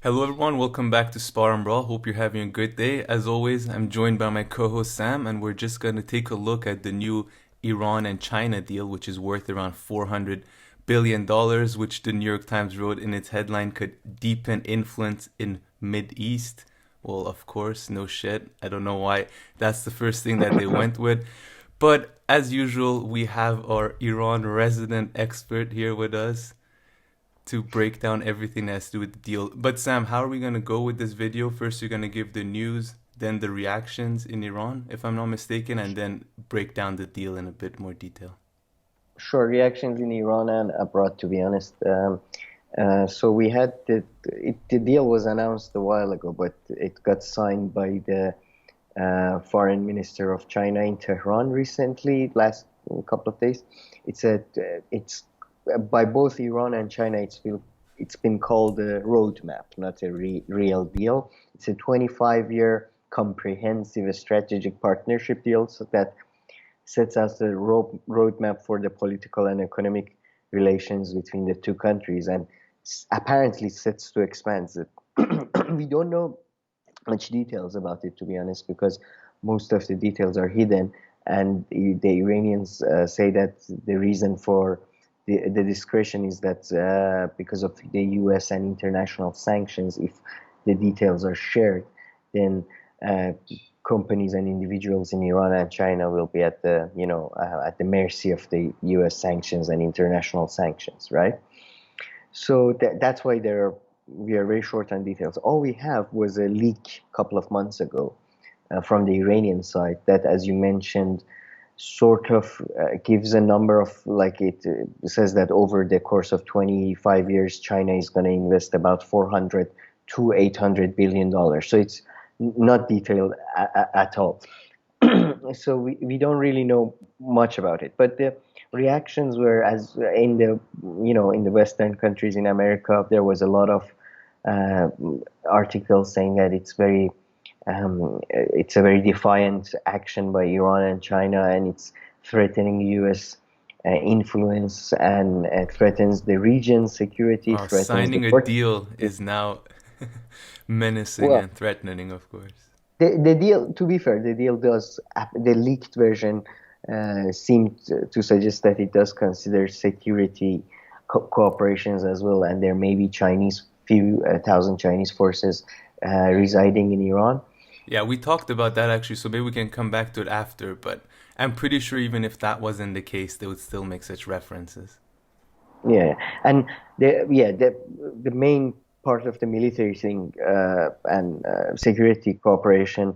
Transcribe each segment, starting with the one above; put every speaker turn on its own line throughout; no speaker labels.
Hello everyone, welcome back to Spar&Brawl. Hope you're having a good day. As always, I'm joined by my co-host Sam, and we're just going to take a look at the new Iran and China deal, which is worth around $400 billion, which the New York Times wrote in its headline could deepen influence in Mid-East. Well, of course, no shit. I don't know why that's the first thing that they went with. But as usual, we have our Iran resident expert here with us to break down everything that has to do with the deal. But Sam, how are we gonna go with this video? First, you're gonna give the news, then the reactions in Iran, if I'm not mistaken, and then break down the deal in a bit more detail.
Sure, reactions in Iran and abroad, to be honest. So we had the deal was announced a while ago, but it got signed by the foreign minister of China in Tehran recently, last couple of days. It's by both Iran and China. It's been called a roadmap, not a real deal. It's a 25-year comprehensive strategic partnership deal, so that sets out the roadmap for the political and economic relations between the two countries, and apparently sets to expand it. We don't know much details about it, to be honest, because most of the details are hidden, and the Iranians say that the reason for the discretion is that because of the US and international sanctions. If the details are shared, then uh, companies and individuals in Iran and China will be at the mercy of the US sanctions and international sanctions, right? So that's why we are very short on details. All we have was a leak a couple of months ago from the Iranian side that, as you mentioned, sort of gives a number of, like, it says that over the course of 25 years, China is going to invest about 400 to 800 billion dollars. So it's not detailed at all. So we don't really know much about it, but the reactions were, as in the Western countries, in America, there was a lot of uh, articles saying that it's a very defiant action by Iran and China, and it's threatening US influence, and threatens the region's security,
Wow,
threatens the
signing a
port.
deal is now menacing
Well,
and threatening, of course.
the deal, to be fair, the deal does, the leaked version seemed to suggest that it does consider security cooperations as well, and there may be few thousand Chinese forces residing in Iran.
Yeah, we talked about that actually, so maybe we can come back to it after, but I'm pretty sure even if that wasn't the case, they would still make such references.
Yeah, and the main part of the military thing and security cooperation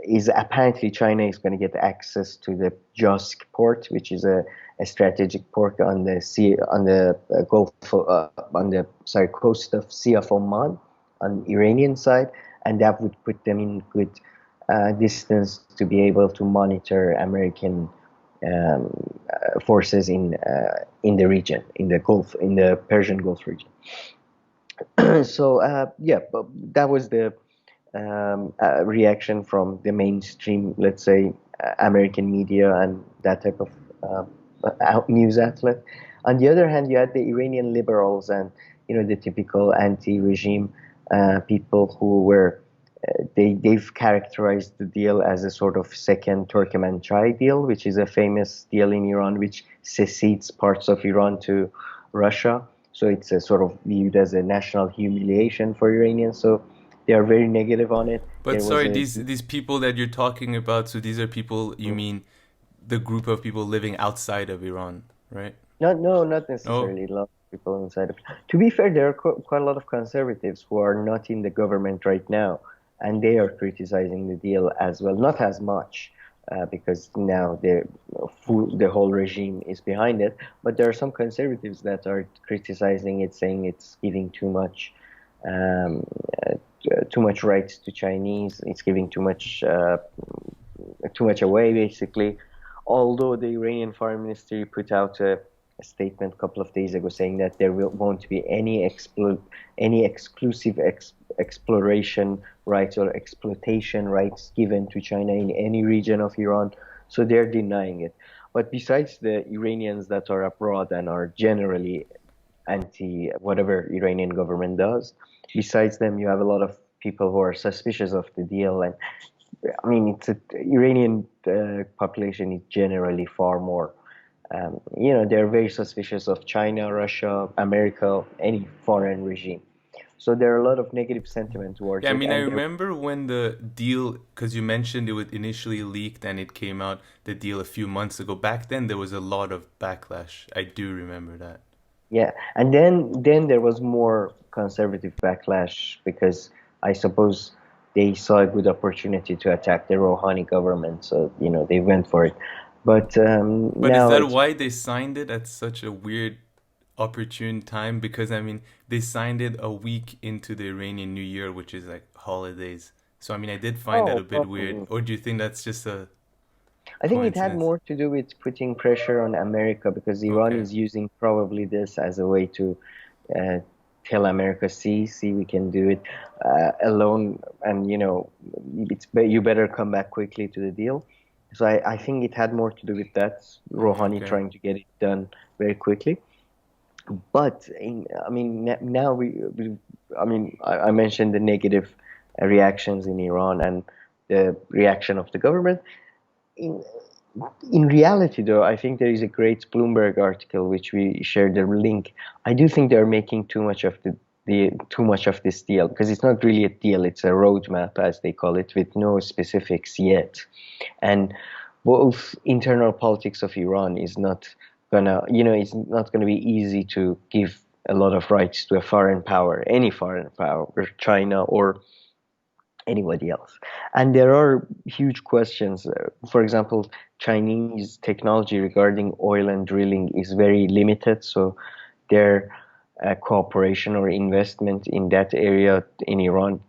is apparently China is going to get access to the Josk port, which is a strategic port on the sea, on the Gulf, on the, sorry, coast of Sea of Oman, on Iranian side, and that would put them in good distance to be able to monitor American forces in the region, in the Gulf, in the Persian Gulf region. So yeah, but that was the reaction from the mainstream, let's say, American media and that type of news outlet. On the other hand, you had the Iranian liberals and the typical anti-regime people who were they've characterized the deal as a sort of second Turkmenchai deal, which is a famous deal in Iran, which secedes parts of Iran to Russia. So it's a sort of viewed as a national humiliation for Iranians. So they are very negative on it.
But
There was
sorry,
a
these people that you're talking about, so these are people, you mean the group of people living outside of Iran, right?
not no, not
Oh,
necessarily a lot of people inside of. To be fair, there are quite a lot of conservatives who are not in the government right now, and they are criticizing the deal as well. Not as much, because now the whole regime is behind it. But there are some conservatives that are criticizing it, saying it's giving um, too much rights to Chinese. It's giving too much away, basically. Although the Iranian foreign ministry put out a statement a couple of days ago saying that won't be any exclusive exploration rights or exploitation rights given to China in any region of Iran. So they're denying it. But besides the Iranians that are abroad and are generally anti whatever Iranian government does, besides them, you have a lot of people who are suspicious of the deal. And I mean, Iranian population is generally far more. They're very suspicious of China, Russia, America, any foreign regime. So there are a lot of negative sentiment towards
Yeah, I
it,
mean, I
and there.
remember when the deal, because you mentioned it was initially leaked and it came out, the deal a few months ago. Back then, there was a lot of backlash. I do remember that.
Yeah, and then there was more conservative backlash because I suppose they saw a good opportunity to attack the Rouhani government, so they went for it. But
But is
now
that
it's
why they signed it at such a weird, opportune time? Because, I mean, they signed it a week into the Iranian New Year, which is like holidays. So, I mean, I did find that a
oh,
bit weird. Or do you think that's just a
I think it had
coincidence?
more to do with putting pressure on America because Iran
Okay.
is using probably this as a way to uh, tell America, see, we can do it alone, and you better come back quickly to the deal. So I think it had more to do with that, Rouhani
Okay.
trying to get it done very quickly. But I mean, now I mean, I mentioned the negative reactions in Iran and the reaction of the government. In in reality, though, I think there is a great Bloomberg article which we shared the link. I do think they're making too much of the too much of this deal because it's not really a deal; it's a roadmap, as they call it, with no specifics yet. And both internal politics of Iran is not it's not gonna be easy to give a lot of rights to a foreign power, any foreign power, or China or anybody else. And there are huge questions. For example, Chinese technology regarding oil and drilling is very limited, so their cooperation or investment in that area in Iran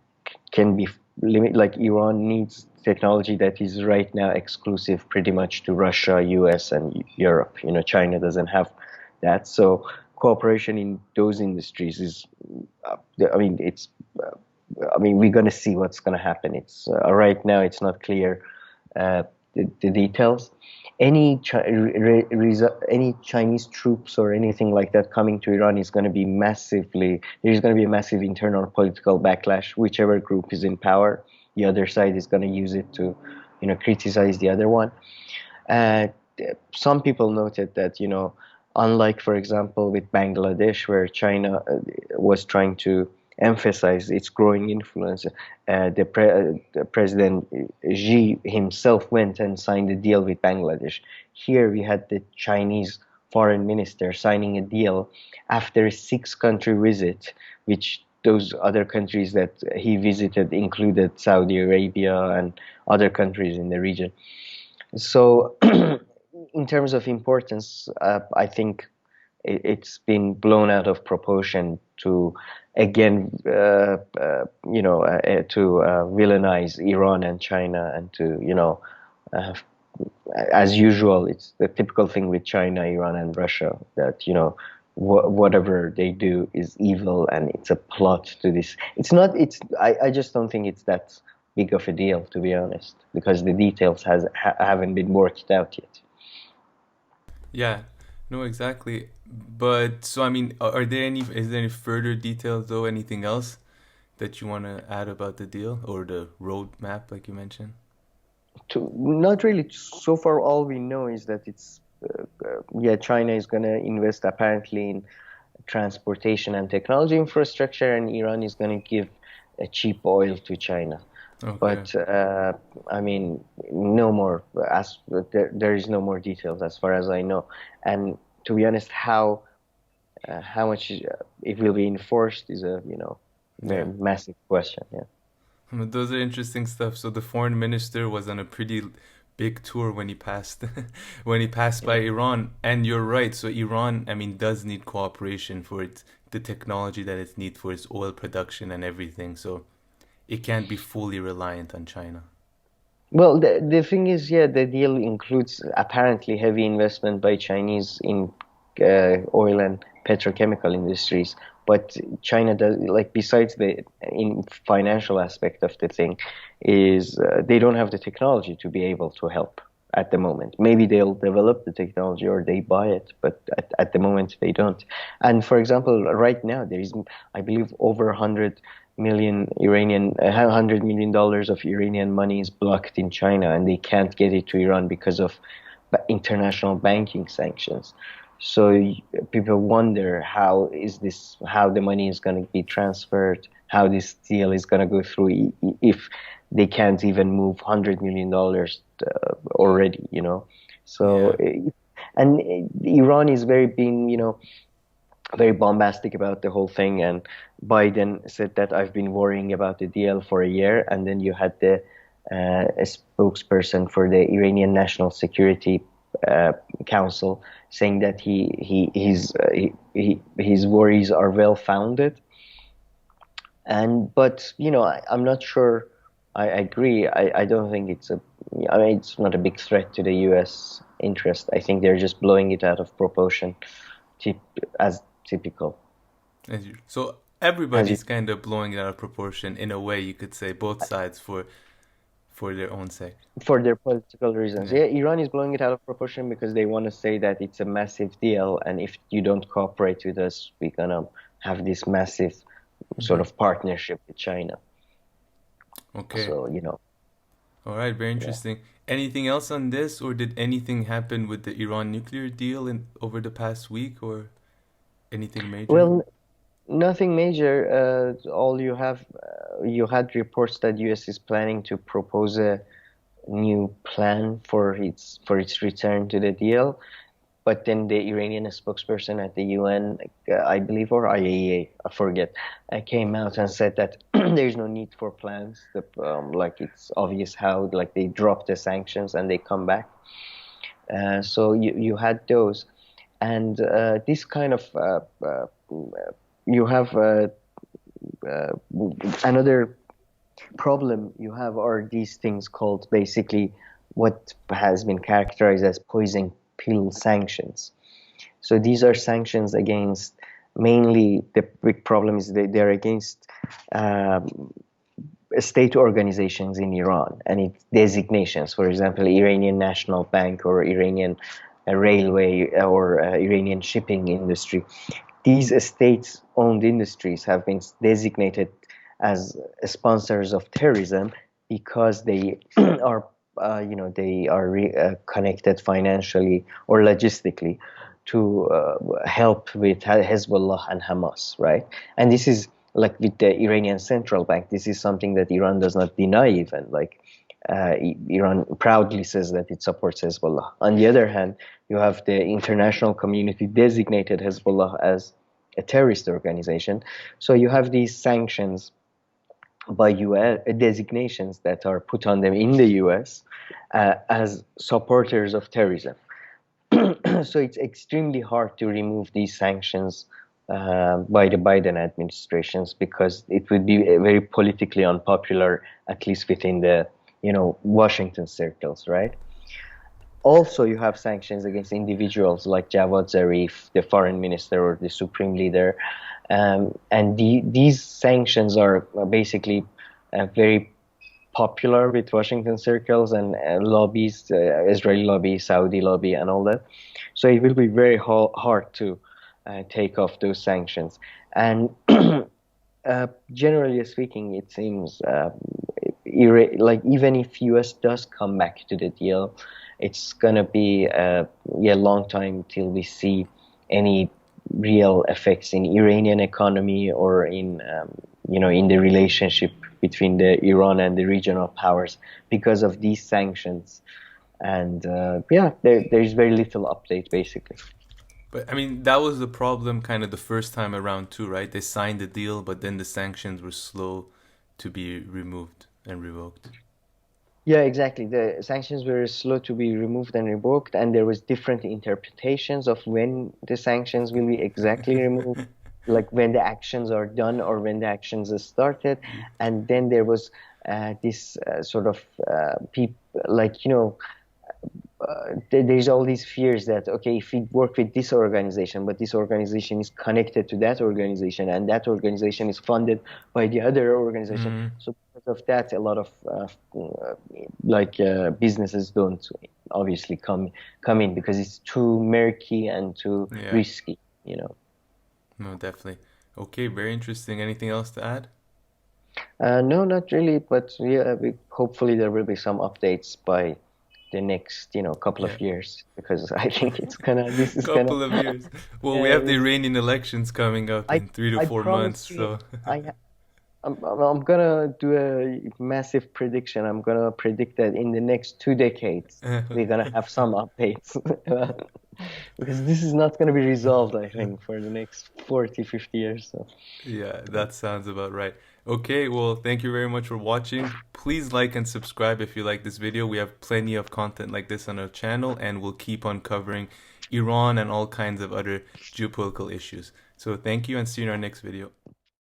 can be limited. Like Iran needs technology that is right now exclusive pretty much to Russia, US, and Europe. China doesn't have that. So cooperation in those industries is, I mean, we're going to see what's going to happen. It's right now it's not clear the details. Any Chinese troops or anything like that coming to Iran is going to be massively. There's going to be a massive internal political backlash. Whichever group is in power, the other side is going to use it to, criticize the other one. Uh, some people noted that, unlike, for example, with Bangladesh, where China was trying to emphasize its growing influence, the President Xi himself went and signed a deal with Bangladesh. Here we had the Chinese foreign minister signing a deal after a six-country visit, which those other countries that he visited included Saudi Arabia and other countries in the region. So, in terms of importance, I think it's been blown out of proportion to, again, villainize Iran and China, and to, uh, as usual, it's the typical thing with China, Iran, and Russia that, whatever they do is evil and it's a plot to this. It's not, I just don't think it's that big of a deal, to be honest, because the details haven't been worked out yet.
Yeah, no, exactly. But so I mean, are there any is there any further details though? Anything else that you want to add about the deal or the roadmap, like you mentioned?
Not really. So far, all we know is that yeah, China is going to invest apparently in transportation and technology infrastructure, and Iran is going to give a cheap oil to China.
Okay.
But I mean, no more. There is no more details as far as I know. And to be honest, how much it will be enforced is a very
Yeah.
massive question. Yeah.
But those are interesting stuff. So the foreign minister was on a pretty big tour when he passed when he passed by
Yeah.
Iran. And you're right. So Iran, I mean, does need cooperation for the technology that it needs for its oil production and everything. So it can't be fully reliant on China.
Well, the thing is, yeah, the deal includes apparently heavy investment by Chinese in oil and petrochemical industries. But China does, like, besides the in financial aspect of the thing, is they don't have the technology to be able to help. at the moment. Maybe they'll develop the technology or they buy it, but at the moment they don't. And for example, right now there is, I believe, over 100 million dollars of Iranian money is blocked in China, and they can't get it to Iran because of international banking sanctions. So people wonder how the money is going to be transferred, how this deal is going to go through if they can't even move $100 million already, you know. So,
Yeah.
and Iran is very being, very bombastic about the whole thing. And Biden said that I've been worrying about the deal for a year. And then you had a spokesperson for the Iranian National Security uh, Council saying that his worries are well founded. And but I'm not sure. I agree. I don't think I mean, it's not a big threat to the U.S. interest. I think they're just blowing it out of proportion, tip, as typical.
So
As you
everybody's kind of blowing it out of proportion in a way, you could say, both sides for their own sake.
For their political reasons.
Yeah.
Yeah, Iran is blowing it out of proportion because they want to say that it's a massive deal, and if you don't cooperate with us, we're gonna have this massive sort
Hmm.
of partnership with China.
Okay.
So,
All right. Very
yeah.
interesting. Anything else on this, or did anything happen with the Iran nuclear deal in over the past week, or anything major?
Well, nothing major. All you had reports that US is planning to propose a new plan for its return to the deal. But then the Iranian spokesperson at the UN, I believe, or IAEA, I forget, came out and said that there's no need for plans. Like it's obvious how like they drop the sanctions and they come back. So you had those, and this kind of you have uh, another problem you have are these things called basically what has been characterized as poison pill sanctions. So these are sanctions against mainly the big problem is they're against um, state organizations in Iran and its designations. For example, Iranian National Bank or Iranian railway or Iranian shipping industry. These state-owned industries have been designated as sponsors of terrorism because they are, connected financially or logistically to help with Hezbollah and Hamas, right? And this is like with the Iranian central bank. This is something that Iran does not deny even. Like Iran proudly says that it supports Hezbollah. On the other hand, you have the international community designated Hezbollah as a terrorist organization. So you have these sanctions by US designations that are put on them in the US as supporters of terrorism. So it's extremely hard to remove these sanctions by the Biden administrations because it would be very politically unpopular, at least within the Washington circles, right? Also, you have sanctions against individuals like Javad Zarif, the foreign minister or the supreme leader, and these sanctions are basically very popular with Washington circles and lobbies, Israeli lobby, Saudi lobby, and all that. So it will be very hard to take off those sanctions. And generally speaking, it seems like even if US does come back to the deal, it's gonna be yeah, long time till we see any real effects in Iranian economy or in in the relationship between the Iran and the regional powers because of these sanctions. And yeah, there's very little update basically.
But I mean, that was the problem kind of the first time around too, right? They signed the deal, but then the sanctions were slow to be removed and revoked.
Yeah, exactly. The sanctions were slow to be removed and revoked, and there was different interpretations of when the sanctions will be exactly removed, like when the actions are done or when the actions are started. And then there was this sort of like there's all these fears that okay, if we work with this organization, but this organization is connected to that organization, and that organization is funded by the other organization.
Mm-hmm.
So because of that, a lot of businesses don't obviously come in because it's too murky and too
Yeah.
risky, you know.
No, definitely. Okay, very interesting. Anything else to add?
No, not really, but yeah, hopefully there will be some updates by the next, couple
Yeah.
of years because I think this is gonna,
Couple of years. Well, we
yeah,
have the Iranian elections coming up
I,
in 3 to 4 months,
promise you,
so
I, I'm gonna do a massive prediction. I'm gonna predict that in the next 2 decades, we're gonna have some updates because this is not gonna be resolved, I think, for the next 40, 50 years. So,
yeah, that sounds about right. Okay, well, thank you very much for watching. Please like and subscribe if you like this video. We have plenty of content like this on our channel, and we'll keep on covering Iran and all kinds of other geopolitical issues. So thank you and see you in our next video.